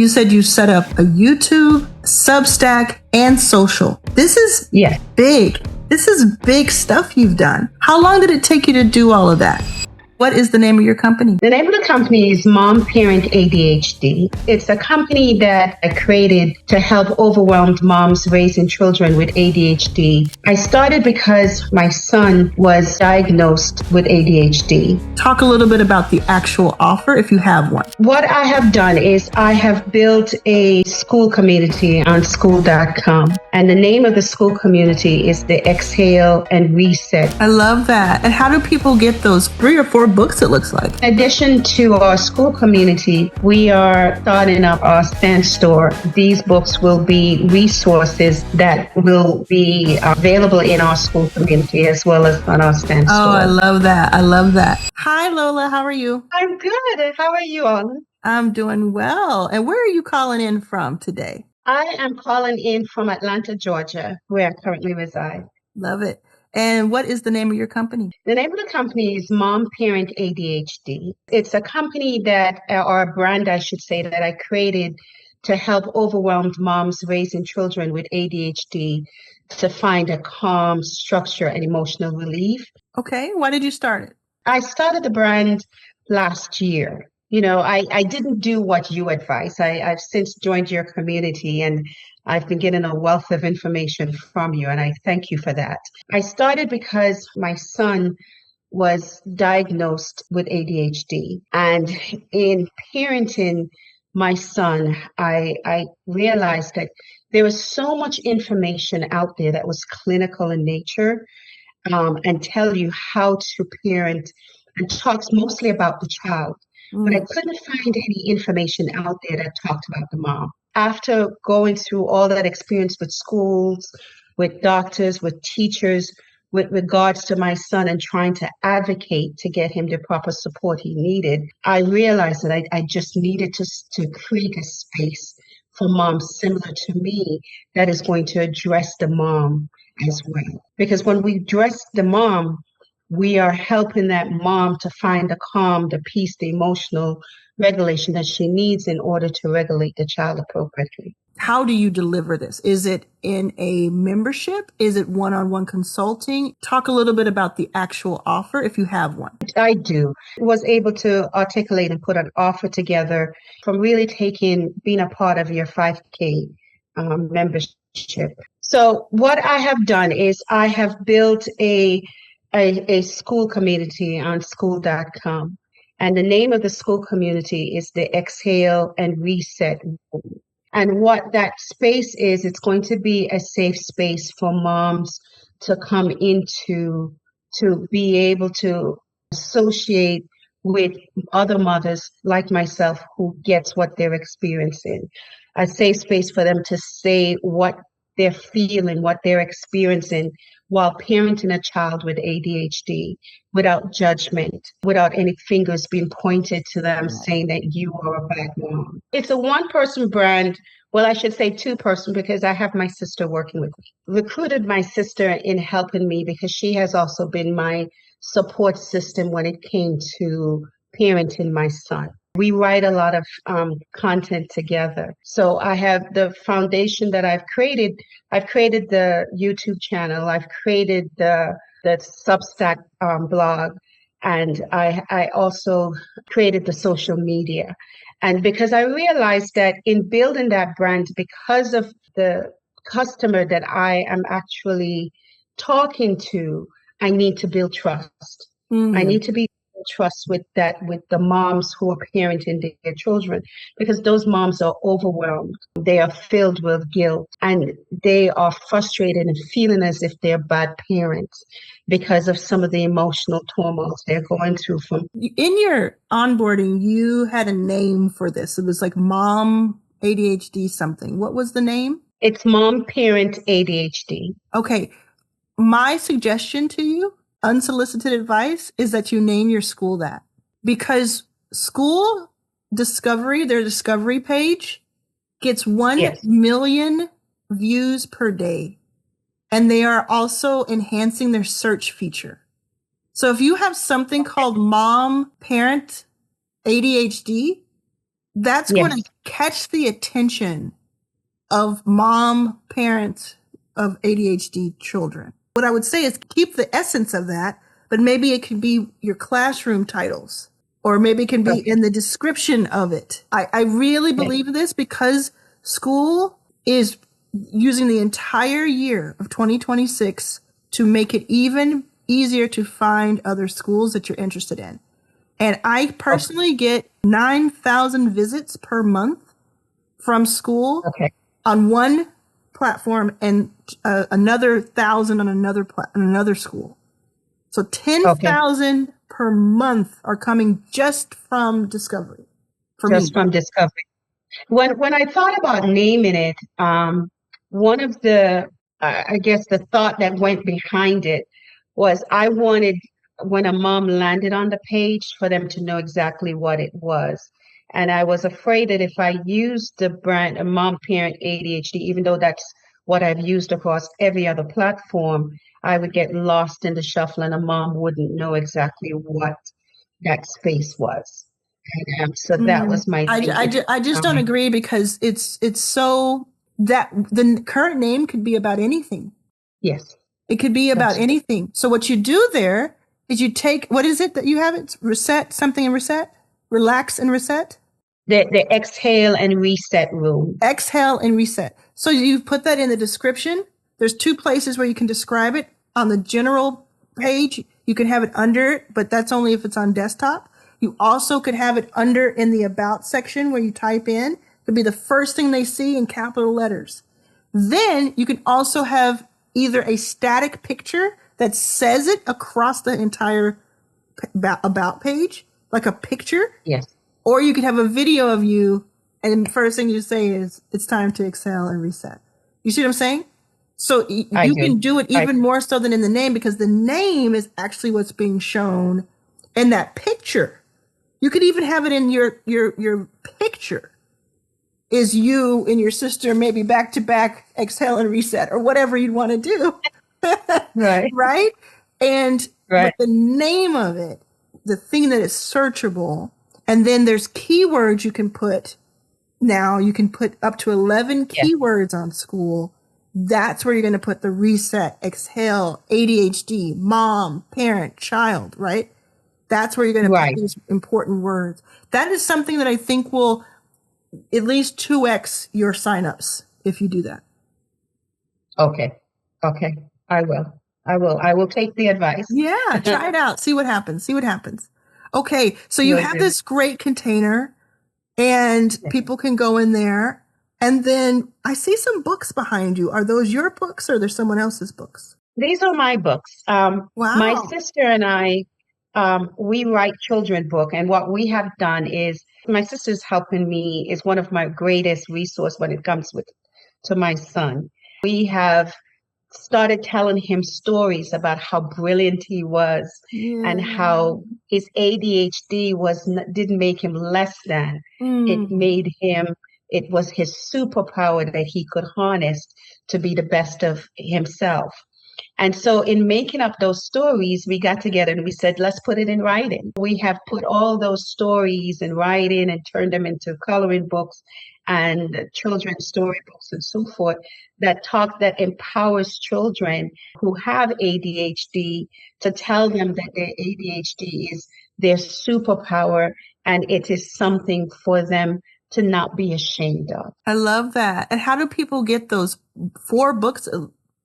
You said you set up a YouTube, Substack, and social. This is big. This is big stuff you've done. How long did it take you to do all of that? What is the name of your company? The name of the company is Mom Parent ADHD. It's a company that I created to help overwhelmed moms raising children with ADHD. I started because my son was diagnosed with ADHD. Talk a little bit about the actual offer if you have one. What I have done is I have built a Skool community on Skool.com. And the name of the Skool community is the Exhale and Reset. I love that. And how do people get those 3 or 4 books, it looks like? In addition to our Skool community, we are starting up our stand store. These books will be resources that will be available in our Skool community as well as on our stand store. Oh, I love that. I love that. Hi, Lola. How are you? I'm good. How are you, Arlan? I'm doing well. And where are you calling in from today? I am calling in from Atlanta, Georgia, where I currently reside. Love it. And what is the name of your company? The name of the company is Mom Parent ADHD. It's a company that, or a brand, I should say, that I created to help overwhelmed moms raising children with ADHD to find a calm, structure, and emotional relief. Okay. Why did you start it? I started the brand last year. You know, I didn't do what you advise. I've since joined your community and I've been getting a wealth of information from you, and I thank you for that. I started because my son was diagnosed with ADHD. And in parenting my son, I realized that there was so much information out there that was clinical in nature and tell you how to parent and talks mostly about the child. But I couldn't find any information out there that talked about the mom. After going through all that experience with schools, with doctors, with teachers, with regards to my son and trying to advocate to get him the proper support he needed, I realized that I just needed to create a space for moms similar to me that is going to address the mom as well. Because when we address the mom, we are helping that mom to find the calm, the peace, the emotional regulation that she needs in order to regulate the child appropriately. How do you deliver this? Is it in a membership? Is it one-on-one consulting? Talk a little bit about the actual offer if you have one. I do. Was able to articulate and put an offer together from really being a part of your 5K membership. So what I have done is I have built a Skool community on Skool.com. And the name of the Skool community is the Exhale and Reset. And what that space is, it's going to be a safe space for moms to come into, to be able to associate with other mothers like myself who gets what they're experiencing. A safe space for them to say what they're feeling, what they're experiencing while parenting a child with ADHD without judgment, without any fingers being pointed to them saying that you are a bad mom. It's a one-person brand. Well, I should say two-person because I have my sister working with me. Recruited my sister in helping me because she has also been my support system when it came to parenting my son. We write a lot of content together. So I have the foundation that I've created. I've created the YouTube channel. I've created the Substack blog. And I also created the social media. And because I realized that in building that brand, because of the customer that I am actually talking to, I need to build trust. I need to be trust with the moms who are parenting their children, because those moms are overwhelmed. They are filled with guilt and they are frustrated and feeling as if they're bad parents because of some of the emotional turmoils they're going through. In your onboarding, you had a name for this. It was like Mom ADHD something. What was the name? It's Mom Parent ADHD. Okay. My suggestion to you, unsolicited advice, is that you name your school that, because Skool Discovery, their discovery page, gets 1 million views per day. And they are also enhancing their search feature. So if you have something called Mom Parent ADHD, That's going Yes. to catch the attention of mom parents of ADHD children. What I would say is keep the essence of that, but maybe it could be your classroom titles, or maybe it can be Okay. in the description of it. I really Okay. believe this because Skool is using the entire year of 2026 to make it even easier to find other schools that you're interested in. And I personally get 9,000 visits per month from Skool Okay. on one platform and another 1,000 on another school. So Okay. 10,000 per month are coming just from Discovery for Just me. from Discovery. When I thought about naming it, one of the I guess the thought that went behind it was I wanted when a mom landed on the page for them to know exactly what it was. And I was afraid that if I used the brand Mom Parent ADHD, even though that's what I've used across every other platform, I would get lost in the shuffle and a mom wouldn't know exactly what that space was. So that was my thinking at I just the don't time. agree because it's so that the current name could be about anything. Yes, It could be about that's true. anything. So what you do there is you take, what is it that you have? It's reset something and reset, relax and reset, The exhale and reset room. exhale and reset. So you put that in the description. There's two places where you can describe it. On the general page, you can have it under it, but that's only if it's on desktop. You also could have it under in the about section where you type in. It could be the first thing they see in capital letters. Then you can also have either a static picture that says it across the entire about page, like a picture, Yes, or you could have a video of you, and the first thing you say is, it's time to exhale and reset. You see what I'm saying? So I you do. can do it I even more so than in the name because the name is actually what's being shown in that picture. You could even have it in your picture is you and your sister maybe back to back, exhale and reset, or whatever you'd want to do. right, Right? And right. but the name of it, the thing that is searchable, and then there's keywords you can put. Now you can put up to 11 Yes, keywords on Skool. That's where you're going to put the reset, exhale, ADHD, mom, parent, child, right? That's where you're going to put right. these important words. That is something that I think will at least 2x your signups if you do that. Okay, okay. I will. I will. I will take the advice. Yeah, try it out. See what happens. See what happens. Okay, so you Will have do. this great container and Yes. people can go in there. And then I see some books behind you. Are those your books or are there someone else's books? These are my books. My Wow. sister and I, we write children book, and what we have done is my sister's helping me is one of my greatest resource when it comes with to my son. We have started telling him stories about how brilliant he was and Yeah. how his ADHD didn't make him less than. It Mm. made him, it was his superpower that he could harness to be the best of himself. And so, in making up those stories, we got together and we said, let's put it in writing. We have put all those stories in writing and turned them into coloring books and children's storybooks and so forth that empowers children who have ADHD to tell them that their ADHD is their superpower and it is something for them to not be ashamed of. I love that. And how do people get those 4 books,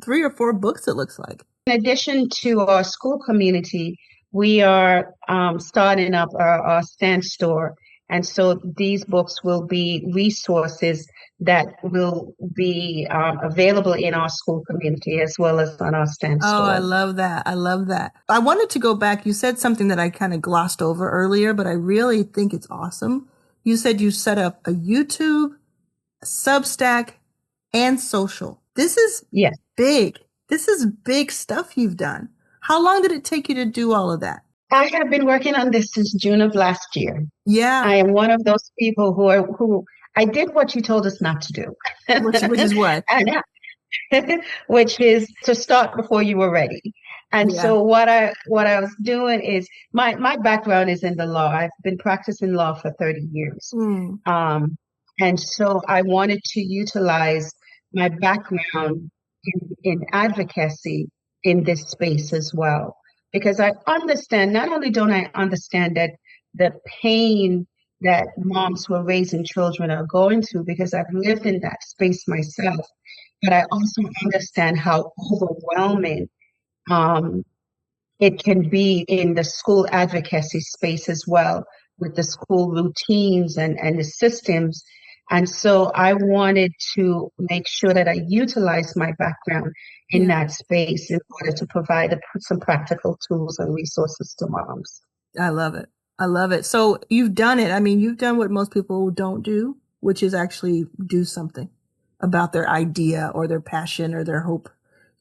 3 or 4 books, it looks like? In addition to our school community, we are starting up our stand store. And so these books will be resources that will be available in our school community as well as on our stand Oh, I store. love that. I love that. I wanted to go back. You said something that I kind of glossed over earlier, but I really think it's awesome. You said you set up a YouTube, a Substack, and social. This is Yes, big. This is big stuff you've done. How long did it take you to do all of that? I have been working on this since June of last year. Yeah. I am one of those people who I did what you told us not to do. Which is what? And which is to start before you were ready. And Yeah. so what I was doing is my background is in the law. I've been practicing law for 30 years. Mm. Um, and so I wanted to utilize my background in advocacy in this space as well. Because I understand, not only don't I understand that the pain that moms who are raising children are going through, because I've lived in that space myself, but I also understand how overwhelming um, it can be in the school advocacy space as well, with the school routines and the systems. And so I wanted to make sure that I utilize my background in Yeah. that space in order to provide some practical tools and resources to moms. I love it. I love it. So you've done it. I mean, you've done what most people don't do, which is actually do something about their idea or their passion or their hope.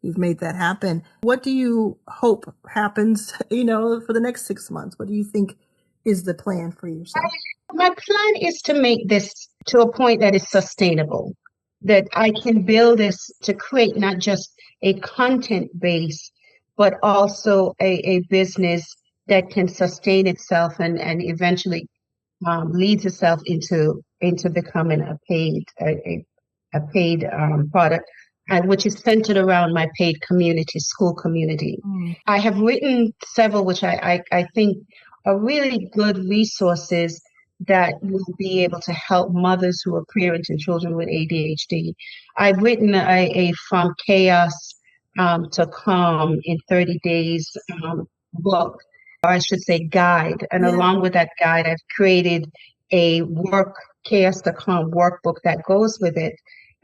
You've made that happen. What do you hope happens, for the next 6 months? What do you think is the plan for yourself? My plan is to make this to a point that is sustainable, that I can build this to create not just a content base, but also a business that can sustain itself and eventually leads itself into becoming a paid product, which is centered around my paid community, school community. Mm. I have written several, which I think are really good resources that will be able to help mothers who are parenting children with ADHD. I've written a From Chaos to Calm in 30 Days book, or I should say guide. And Yeah. along with that guide, I've created a Chaos to Calm workbook that goes with it.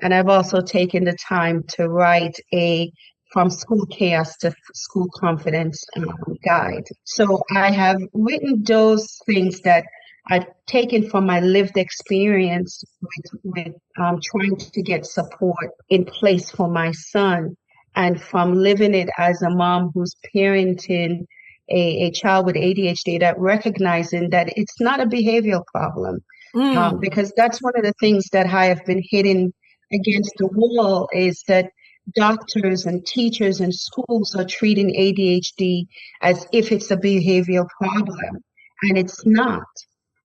And I've also taken the time to write a From School Chaos to School Confidence guide. So I have written those things that I've taken from my lived experience with trying to get support in place for my son, and from living it as a mom who's parenting a child with ADHD, that recognizing that it's not a behavioral problem. Mm. Because that's one of the things that I have been hitting against the wall, is that doctors and teachers and schools are treating ADHD as if it's a behavioral problem, and it's not.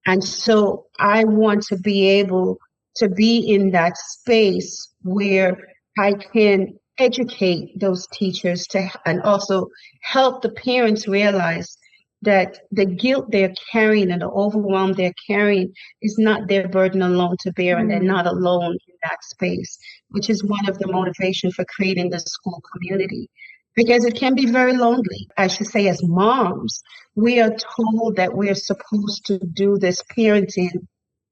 And so I want to be able to be in that space where I can educate those teachers and also help the parents realize that the guilt they're carrying and the overwhelm they're carrying is not their burden alone to bear, and they're Mm. not alone in that space, which is one of the motivation for creating the school community. Because it can be very lonely. I should say, as moms, we are told that we're supposed to do this parenting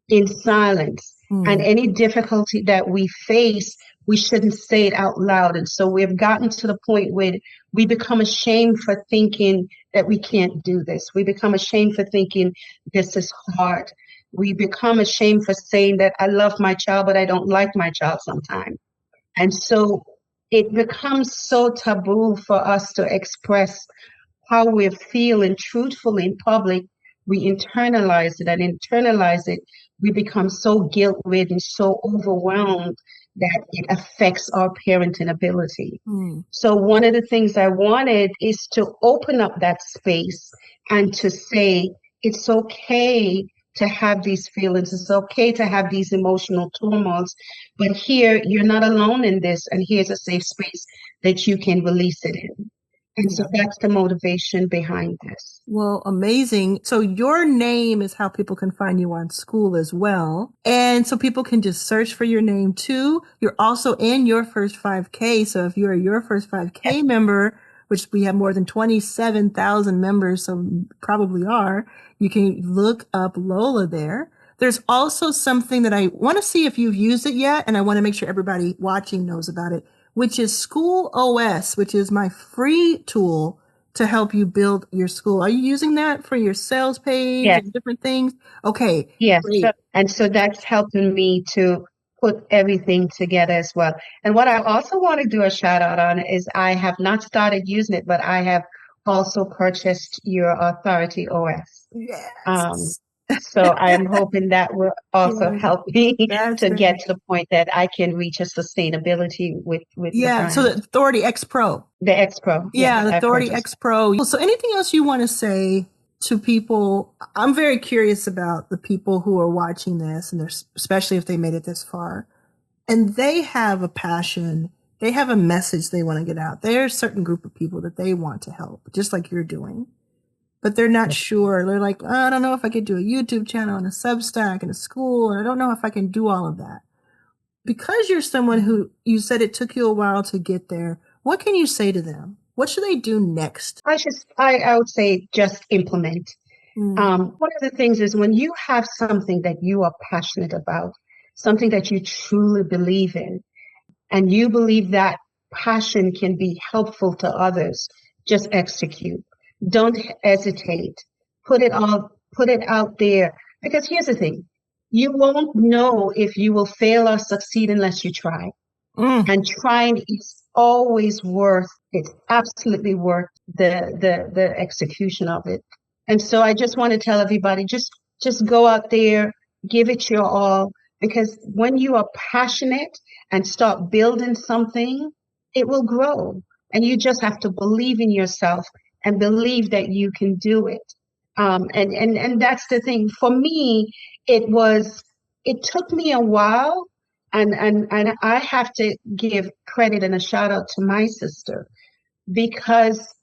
in silence. And Mm. any difficulty that we face, we shouldn't say it out loud. And so we've gotten to the point where we become ashamed for thinking that we can't do this. We become ashamed for thinking this is hard. We become ashamed for saying that I love my child, but I don't like my child sometimes. And so it becomes so taboo for us to express how we're feeling truthfully in public. We internalize it, and internalize it, we become so guilt-ridden, so overwhelmed that it affects our parenting ability. Mm. So one of the things I wanted is to open up that space and to say it's okay to have these feelings. It's okay to have these emotional turmoils, but here you're not alone in this, and here's a safe space that you can release it in. And so Yeah. that's the motivation behind this. Well, amazing. So your name is how people can find you on Skool as well. And so people can just search for your name too. You're also in Your First 5K. So if you're a Your First 5K member, which we have more than 27,000 members, so probably are, you can look up Lola there. There's also something that I want to see if you've used it yet, and I want to make sure everybody watching knows about it, which is Skool OS, which is my free tool to help you build your school. Are you using that for your sales page Yes, and different things? Okay, yes. great. And so that's helping me to put everything together as well. And what I also want to do a shout out on is I have not started using it, but I have also purchased your Authority OS. Um, Yes. So I am hoping that will also Yeah, help me that's to get great. to the point that I can reach a sustainability with the Yeah, so the brand. Authority X Pro. The X Pro, Yeah, yes, the I Authority purchased. X Pro. So anything else you want to say to people? I'm very curious about the people who are watching this, and there's especially if they made it this far, and they have a passion, they have a message they want to get out. There's a certain group of people that they want to help, just like you're doing, but they're not sure. They're like, I don't know if I could do a YouTube channel and a Substack and a school, and I don't know if I can do all of that. Because you're someone who you said it took you a while to get there, what can you say to them? What should they do next? I would say just implement. Mm, One of the things is when you have something that you are passionate about, something that you truly believe in, and you believe that passion can be helpful to others, just execute. Don't hesitate. Put it out there. Because here's the thing. You won't know if you will fail or succeed unless you try. mm. And trying is always worth, it's absolutely worth the execution of it. And so I just want to tell everybody, just go out there, give it your all, because when you are passionate and start building something, it will grow. And you just have to believe in yourself and believe that you can do it. And that's the thing. For me, it was, it took me a while, and I have to give credit and a shout out to my sister because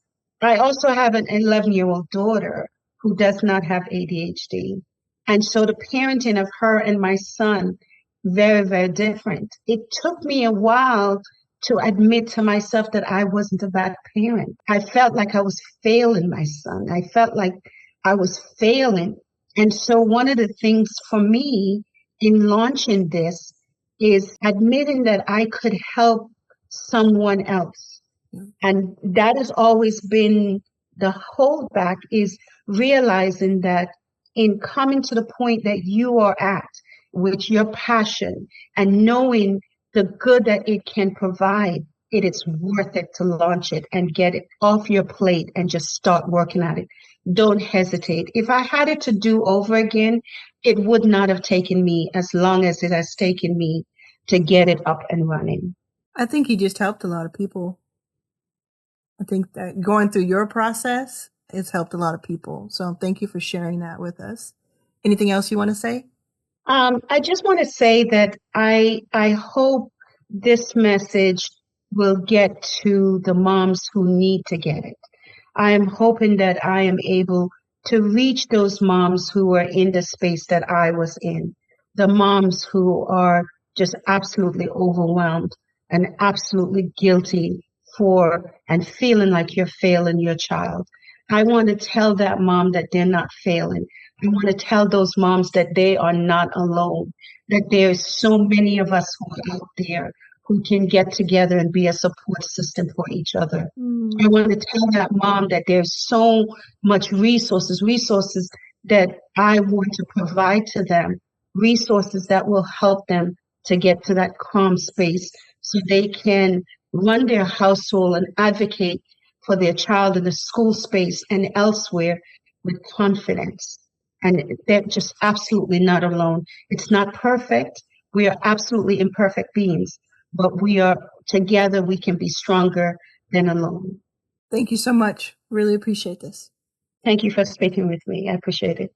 I also have an 11-year-old daughter who does not have ADHD. And so the parenting of her and my son, very, very different. It took me a while to admit to myself that I wasn't a bad parent. I felt like I was failing my son. I felt like I was failing. And so one of the things for me in launching this is admitting that I could help someone else. And that has always been the holdback, is realizing that in coming to the point that you are at with your passion and knowing the good that it can provide, it is worth it to launch it and get it off your plate and just start working at it. Don't hesitate. If I had it to do over again, it would not have taken me as long as it has taken me to get it up and running. I think you just helped a lot of people. I think that going through your process has helped a lot of people. So thank you for sharing that with us. Anything else you want to say? I just want to say that I hope this message will get to the moms who need to get it. I am hoping that I am able to reach those moms who are in the space that I was in, the moms who are just absolutely overwhelmed and absolutely guilty for and feeling like you're failing your child. I want to tell that mom that they're not failing. I want to tell those moms that they are not alone, that there's so many of us who are out there who can get together and be a support system for each other. I Mm. want to tell that mom that there's so much resources that I want to provide to them, resources that will help them to get to that calm space so they can run their household and advocate for their child in the school space and elsewhere with confidence. And they're just absolutely not alone. It's not perfect. We are absolutely imperfect beings, but we are together, we can be stronger than alone. Thank you so much. Really appreciate this. Thank you for speaking with me. I appreciate it.